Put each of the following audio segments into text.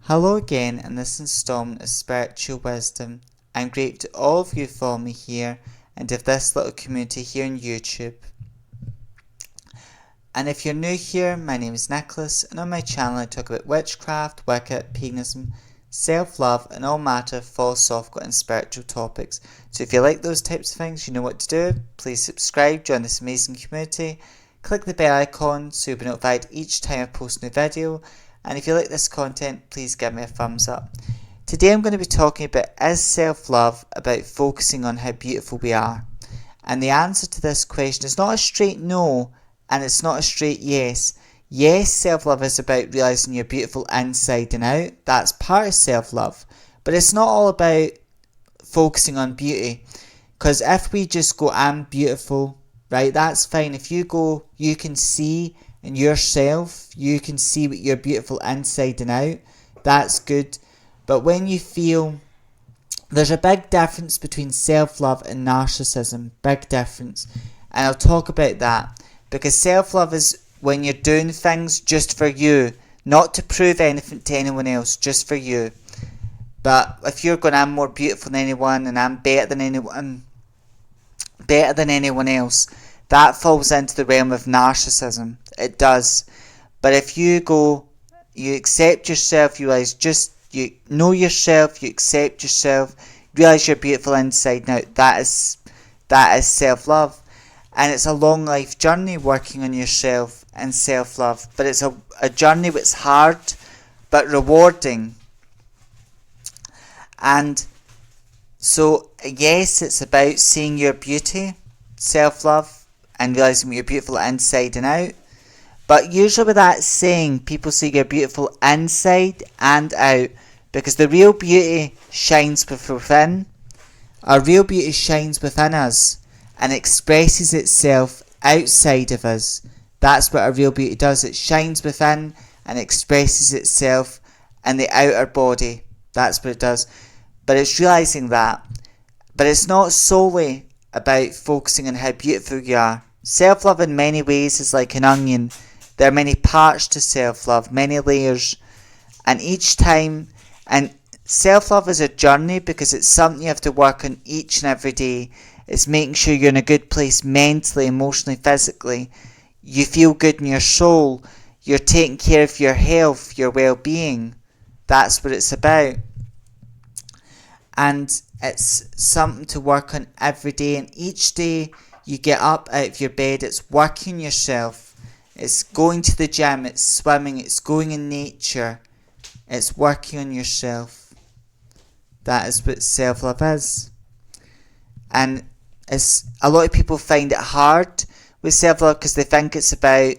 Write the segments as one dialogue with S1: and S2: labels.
S1: Hello again in this installment of Spiritual Wisdom. I'm grateful to all of you who follow me here and of this little community here on YouTube. And if you're new here, my name is Nicholas, and on my channel I talk about witchcraft, Wicca, paganism, self-love and all matter of philosophical and spiritual topics. So if you like those types of things, you know what to do. Please subscribe, join this amazing community, click the bell icon so you'll be notified each time I post a new video. And if you like this content, please give me a thumbs up. Today I'm going to be talking about, is self-love about focusing on how beautiful we are? And the answer to this question is not a straight no, and it's not a straight yes. Yes, self-love is about realising you're beautiful inside and out. That's part of self-love. But it's not all about focusing on beauty. Because if we just go, I'm beautiful, right, that's fine. If you go, you can see in yourself, you can see what you're beautiful inside and out, that's good. But when you feel, there's a big difference between self-love and narcissism, big difference, and I'll talk about that, because self-love is when you're doing things just for you, not to prove anything to anyone else, just for you. But if you're going, I'm more beautiful than anyone and I'm better than anyone else, that falls into the realm of narcissism. It does. But if you go, you accept yourself, you realise you know yourself, you accept yourself, realise you're beautiful inside and out, that is self-love. And it's a long life journey working on yourself and self-love. But it's a journey that's hard but rewarding. And so, yes, it's about seeing your beauty, self-love, and realising you're beautiful inside and out. But usually with that saying, people say you're beautiful inside and out, because the real beauty shines within. Our real beauty shines within us and expresses itself outside of us. That's what our real beauty does. It shines within and expresses itself in the outer body. That's what it does. But it's realising that. But it's not solely about focusing on how beautiful you are. Self-love in many ways is like an onion. There are many parts to self-love, many layers. And each time, and self-love is a journey because it's something you have to work on each and every day. It's making sure you're in a good place mentally, emotionally, physically. You feel good in your soul. You're taking care of your health, your well-being. That's what it's about. And it's something to work on every day. And each day you get up out of your bed, it's working yourself. It's going to the gym, it's swimming, it's going in nature. It's working on yourself. That is what self-love is. And a lot of people find it hard with self-love because they think it's about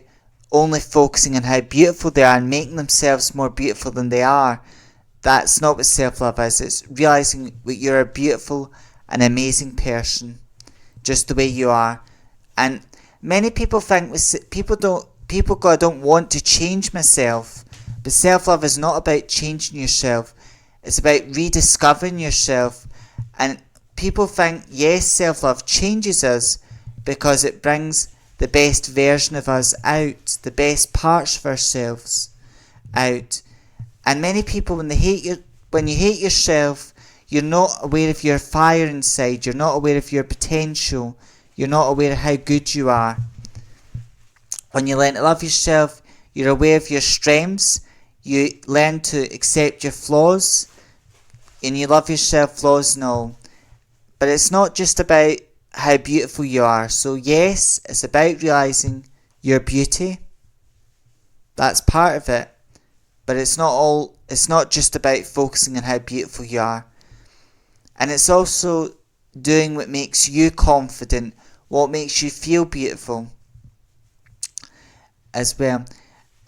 S1: only focusing on how beautiful they are and making themselves more beautiful than they are. That's not what self-love is. It's realising that you're a beautiful and amazing person, just the way you are. And many people think people don't want to change myself. But self-love is not about changing yourself. It's about rediscovering yourself. And people think, yes, self-love changes us because it brings the best version of us out, the best parts of ourselves out. And many people, when you hate yourself, you're not aware of your fire inside. You're not aware of your potential. You're not aware of how good you are. When you learn to love yourself, you're aware of your strengths. You learn to accept your flaws. And you love yourself, flaws and all. But it's not just about how beautiful you are. So yes, it's about realising your beauty. That's part of it. But it's not just about focusing on how beautiful you are. And it's also doing what makes you confident, what makes you feel beautiful as well.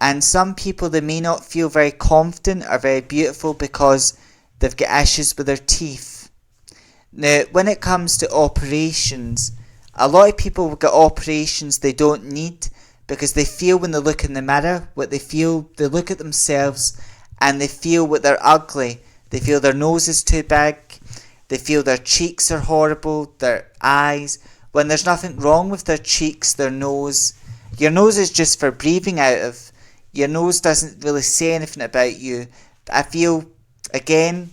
S1: And some people, they may not feel very confident or very beautiful because they've got issues with their teeth. Now, when it comes to operations, a lot of people will get operations they don't need because they feel when they look in the mirror, what they feel, they look at themselves and they feel what they're ugly. They feel their nose is too big, they feel their cheeks are horrible, their eyes, when there's nothing wrong with their cheeks, their nose. Your nose is just for breathing out of. Your nose doesn't really say anything about you. I feel, again,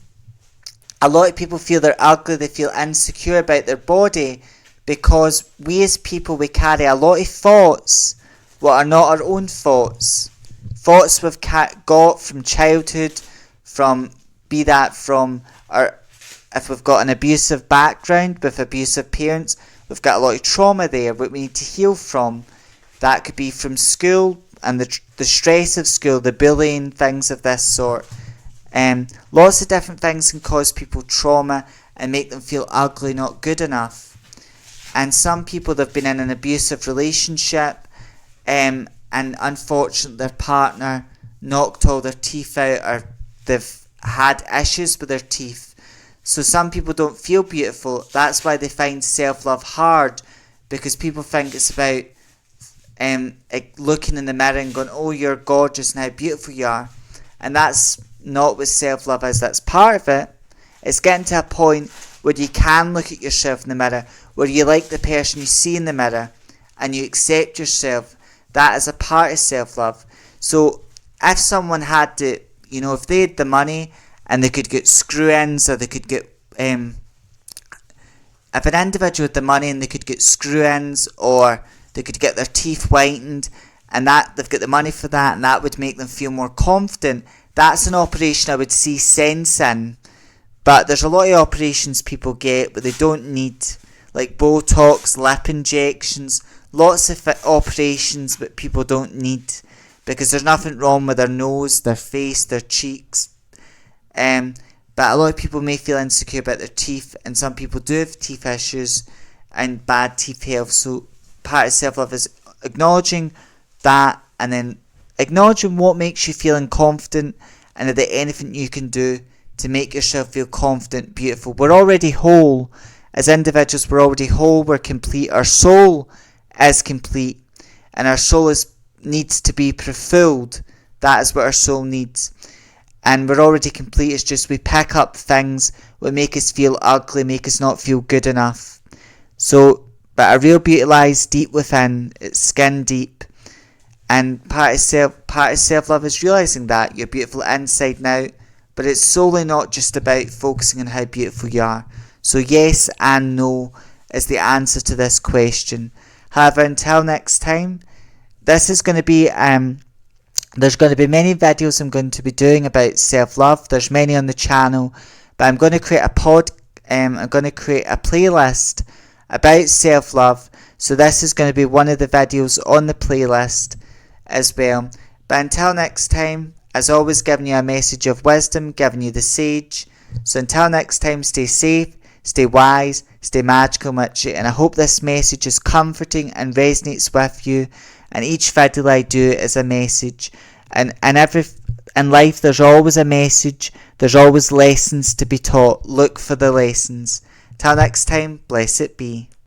S1: a lot of people feel they're ugly, they feel insecure about their body, because we as people, we carry a lot of thoughts what are not our own thoughts. Thoughts we've got from childhood, be that from if we've got an abusive background with abusive parents, we've got a lot of trauma there what we need to heal from. That could be from school and the stress of school, the bullying, things of this sort. Lots of different things can cause people trauma and make them feel ugly, not good enough. And some people, they've been in an abusive relationship, and unfortunately their partner knocked all their teeth out, or they've had issues with their teeth. So some people don't feel beautiful. That's why they find self-love hard, because people think it's about looking in the mirror and going, oh, you're gorgeous and how beautiful you are. And that's not what self-love is. That's part of it. It's getting to a point where you can look at yourself in the mirror, where you like the person you see in the mirror and you accept yourself. That is a part of self-love. So if someone had to, if they had the money and they could get screw-ins, or they could get, if an individual had the money and they could get screw-ins, or they could get their teeth whitened, and that they've got the money for that, and that would make them feel more confident, that's an operation I would see sense in. But there's a lot of operations people get but they don't need, like Botox, lip injections, lots of operations but people don't need, because there's nothing wrong with their nose, their face, their cheeks. But a lot of people may feel insecure about their teeth, and some people do have teeth issues and bad teeth health. So part of self-love is acknowledging that, and then acknowledging what makes you feel confident, and is there anything you can do to make yourself feel confident, beautiful. We're already whole. As individuals, we're already whole, we're complete. Our soul is complete, and our soul needs to be fulfilled. That is what our soul needs. And we're already complete. It's just we pick up things that make us feel ugly, make us not feel good enough. So, but a real beauty lies deep within. It's skin deep. And part of self-love is realising that you're beautiful inside and out. But it's solely not just about focusing on how beautiful you are. So yes and no is the answer to this question. However, until next time, this is going to be there's going to be many videos I'm going to be doing about self-love. There's many on the channel, but I'm going to create I'm going to create a playlist about self-love. So this is going to be one of the videos on the playlist as well. But until next time, as always, giving you a message of wisdom, giving you the sage. So until next time, stay safe, stay wise, stay magical, Mitchie. And I hope this message is comforting and resonates with you. And each video I do is a message. And in life, there's always a message. There's always lessons to be taught. Look for the lessons. Till next time, blessed be.